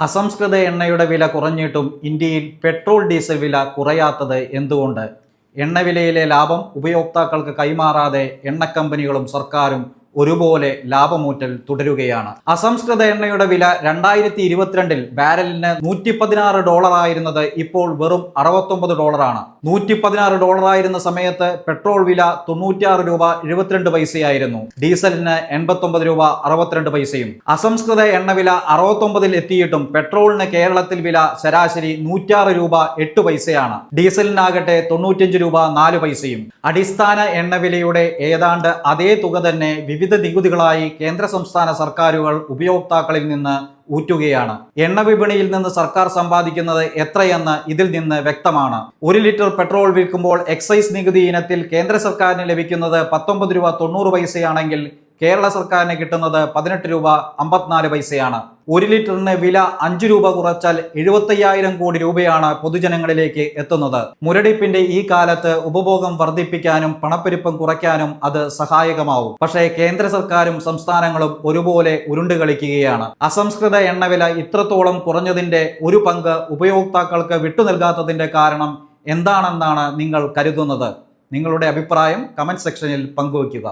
അസംസ്കൃത എണ്ണയുടെ വില കുറഞ്ഞിട്ടും ഇന്ത്യയിൽ പെട്രോൾ ഡീസൽ വില കുറയാത്തത് എന്തുകൊണ്ട്? എണ്ണവിലയിലെ ലാഭം ഉപയോക്താക്കൾക്ക് കൈമാറാതെ എണ്ണക്കമ്പനികളും സർക്കാരും ഒരുപോലെ ലാഭമൂറ്റൽ തുടരുകയാണ്. അസംസ്കൃത എണ്ണയുടെ വില 2022 ബാരലിന് $116 ആയിരുന്നത് ഇപ്പോൾ വെറും $69. $116 സമയത്ത് പെട്രോൾ വില $96.72 ഡീസലിന് $89.62. അസംസ്കൃത എണ്ണ വില 69 എത്തിയിട്ടും പെട്രോളിന് കേരളത്തിൽ വില ശരാശരി $106.08. ഡീസലിനാകട്ടെ $95.04. അടിസ്ഥാന എണ്ണവിലയുടെ ഏതാണ്ട് അതേ തുക തന്നെ വിവിധ നികുതികളായി കേന്ദ്ര സംസ്ഥാന സർക്കാരുകൾ ഉപയോക്താക്കളിൽ നിന്ന് ഊറ്റുകയാണ്. എണ്ണ വിപണിയിൽ നിന്ന് സർക്കാർ സമ്പാദിക്കുന്നത് എത്രയെന്ന് ഇതിൽ നിന്ന് വ്യക്തമാണ്. 1 ലിറ്റർ പെട്രോൾ വിൽക്കുമ്പോൾ എക്സൈസ് നികുതി ഇനത്തിൽ കേന്ദ്ര സർക്കാരിന് ലഭിക്കുന്നത് $19.90 കേരള സർക്കാരിന് കിട്ടുന്നത് $18.54. 1 ലിറ്ററിന് വില 5 രൂപ കുറച്ചാൽ 75,000 കോടി രൂപയാണ് പൊതുജനങ്ങളിലേക്ക് എത്തുന്നത്. മുരടിപ്പിന്റെ ഈ കാലത്ത് ഉപഭോഗം വർദ്ധിപ്പിക്കാനും പണപ്പെരുപ്പം കുറയ്ക്കാനും അത് സഹായകമാവും. പക്ഷേ കേന്ദ്ര സർക്കാരും സംസ്ഥാനങ്ങളും ഒരുപോലെ ഉരുണ്ടുകളിക്കുകയാണ്. അസംസ്കൃത എണ്ണവില ഇത്രത്തോളം കുറഞ്ഞതിന്റെ ഒരു പങ്ക് ഉപയോക്താക്കൾക്ക് വിട്ടുനൽകാത്തതിന്റെ കാരണം എന്താണെന്നാണ് നിങ്ങൾ കരുതുന്നത്? നിങ്ങളുടെ അഭിപ്രായം കമന്റ് സെക്ഷനിൽ പങ്കുവയ്ക്കുക.